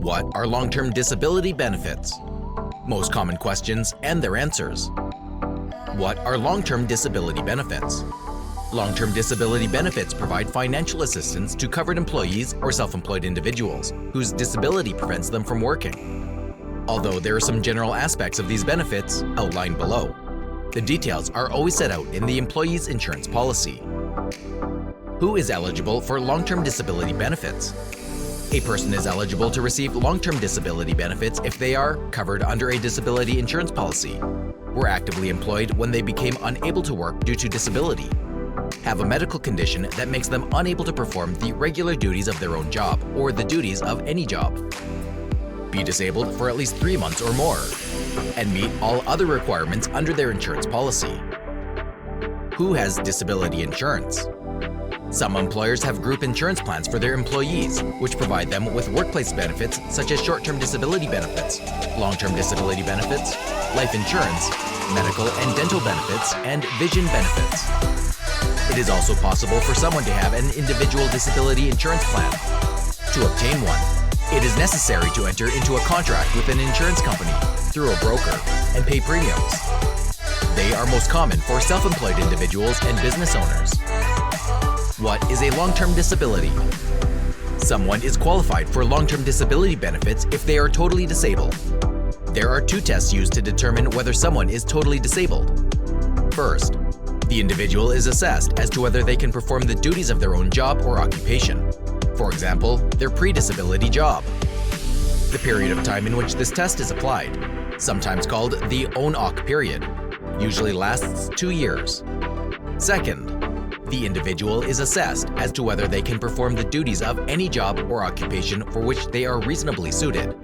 What are long-term disability benefits? Most common questions and their answers. What are long-term disability benefits? Long-term disability benefits provide financial assistance to covered employees or self-employed individuals whose disability prevents them from working. Although there are some general aspects of these benefits outlined below, the details are always set out in the employee's insurance policy. Who is eligible for long-term disability benefits? A person is eligible to receive long-term disability benefits if they are covered under a disability insurance policy, were actively employed when they became unable to work due to disability, have a medical condition that makes them unable to perform the regular duties of their own job or the duties of any job, be disabled for at least 3 months or more, and meet all other requirements under their insurance policy. Who has disability insurance? Some employers have group insurance plans for their employees, which provide them with workplace benefits such as short-term disability benefits, long-term disability benefits, life insurance, medical and dental benefits, and vision benefits. It is also possible for someone to have an individual disability insurance plan. To obtain one, it is necessary to enter into a contract with an insurance company through a broker and pay premiums. They are most common for self-employed individuals and business owners. What is a long-term disability? Someone is qualified for long-term disability benefits if they are totally disabled. There are 2 tests used to determine whether someone is totally disabled. First, the individual is assessed as to whether they can perform the duties of their own job or occupation. For example, their pre-disability job. The period of time in which this test is applied, sometimes called the own-oc period, usually lasts 2 years. Second, the individual is assessed as to whether they can perform the duties of any job or occupation for which they are reasonably suited,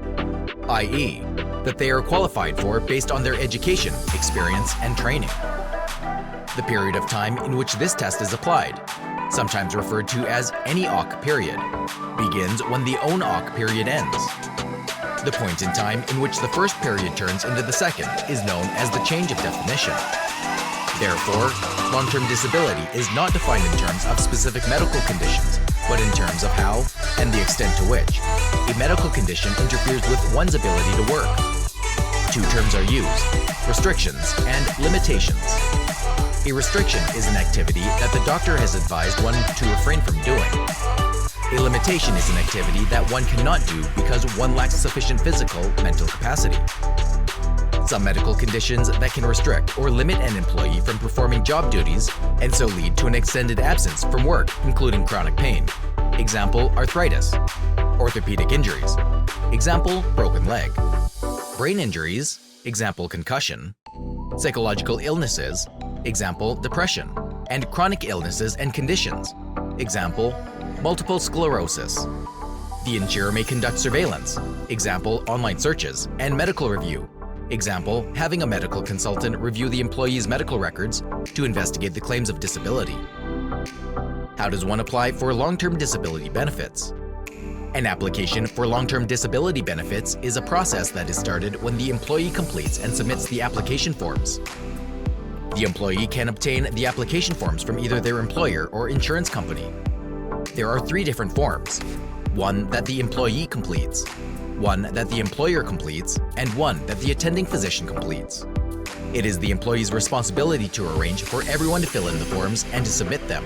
i.e., that they are qualified for based on their education, experience, and training. The period of time in which this test is applied, sometimes referred to as any OC period, begins when the own OC period ends. The point in time in which the first period turns into the second is known as the change of definition. Therefore, long-term disability is not defined in terms of specific medical conditions, but in terms of how and the extent to which a medical condition interferes with one's ability to work. 2 terms are used: restrictions and limitations. A restriction is an activity that the doctor has advised one to refrain from doing. A limitation is an activity that one cannot do because one lacks sufficient physical, mental capacity. Some medical conditions that can restrict or limit an employee from performing job duties and so lead to an extended absence from work, including chronic pain. Example, arthritis. Orthopedic injuries. Example, broken leg. Brain injuries. Example, concussion. Psychological illnesses. Example, depression. And chronic illnesses and conditions. Example, multiple sclerosis. The insurer may conduct surveillance. Example, online searches and medical review. Example, having a medical consultant review the employee's medical records to investigate the claims of disability. How does one apply for long-term disability benefits? An application for long-term disability benefits is a process that is started when the employee completes and submits the application forms. The employee can obtain the application forms from either their employer or insurance company. There are 3 different forms: one that the employee completes, one that the employer completes, and one that the attending physician completes. It is the employee's responsibility to arrange for everyone to fill in the forms and to submit them.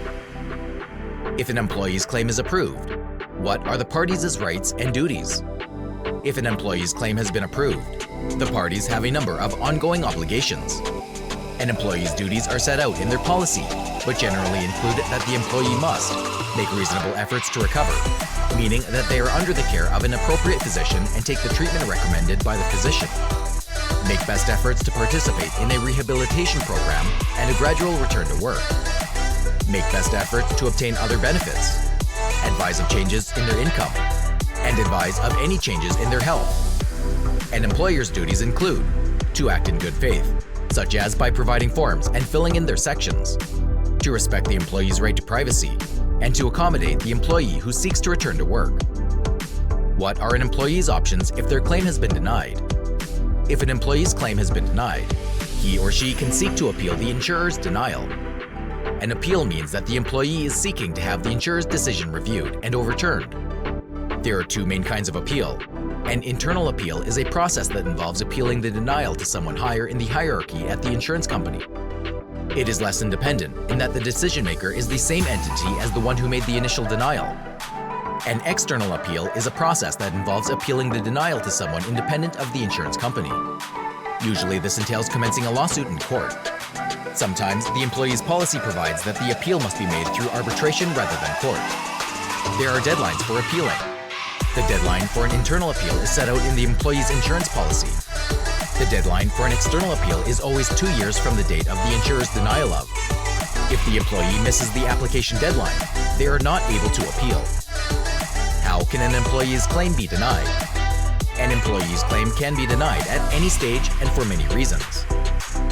If an employee's claim is approved, what are the parties' rights and duties? If an employee's claim has been approved, the parties have a number of ongoing obligations. An employee's duties are set out in their policy, but generally include that the employee must make reasonable efforts to recover, meaning that they are under the care of an appropriate physician and take the treatment recommended by the physician. Make best efforts to participate in a rehabilitation program and a gradual return to work. Make best efforts to obtain other benefits. Advise of changes in their income. And advise of any changes in their health. An employer's duties include to act in good faith, such as by providing forms and filling in their sections, to respect the employee's right to privacy, and to accommodate the employee who seeks to return to work. What are an employee's options if their claim has been denied? If an employee's claim has been denied, he or she can seek to appeal the insurer's denial. An appeal means that the employee is seeking to have the insurer's decision reviewed and overturned. There are two main kinds of appeal. An internal appeal is a process that involves appealing the denial to someone higher in the hierarchy at the insurance company. It is less independent in that the decision maker is the same entity as the one who made the initial denial. An external appeal is a process that involves appealing the denial to someone independent of the insurance company. Usually this entails commencing a lawsuit in court. Sometimes the employee's policy provides that the appeal must be made through arbitration rather than court. There are deadlines for appealing. The deadline for an internal appeal is set out in the employee's insurance policy. The deadline for an external appeal is always 2 years from the date of the insurer's denial of. If the employee misses the application deadline, they are not able to appeal. How can an employee's claim be denied? An employee's claim can be denied at any stage and for many reasons.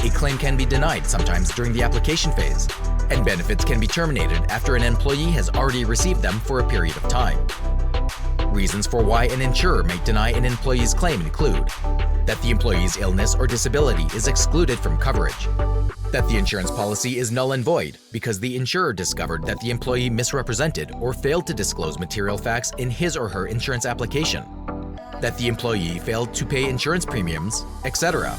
A claim can be denied sometimes during the application phase, and benefits can be terminated after an employee has already received them for a period of time. Reasons for why an insurer may deny an employee's claim include that the employee's illness or disability is excluded from coverage, that the insurance policy is null and void because the insurer discovered that the employee misrepresented or failed to disclose material facts in his or her insurance application, that the employee failed to pay insurance premiums, etc.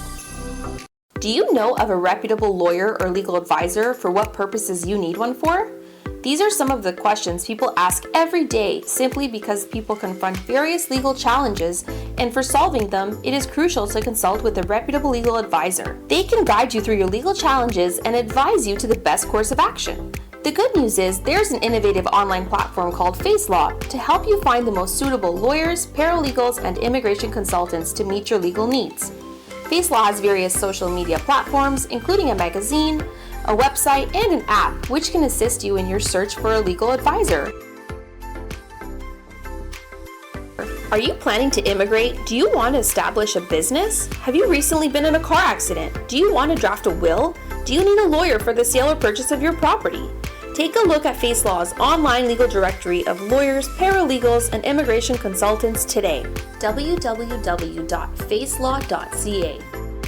Do you know of a reputable lawyer or legal advisor for what purposes you need one for? These are some of the questions people ask every day simply because people confront various legal challenges, and for solving them, it is crucial to consult with a reputable legal advisor. They can guide you through your legal challenges and advise you to the best course of action. The good news is there's an innovative online platform called Facelaw to help you find the most suitable lawyers, paralegals, and immigration consultants to meet your legal needs. Facelaw has various social media platforms, including a magazine, a website, and an app which can assist you in your search for a legal advisor. Are you planning to immigrate? Do you want to establish a business? Have you recently been in a car accident? Do you want to draft a will? Do you need a lawyer for the sale or purchase of your property? Take a look at Facelaw's online legal directory of lawyers, paralegals, and immigration consultants today. www.facelaw.ca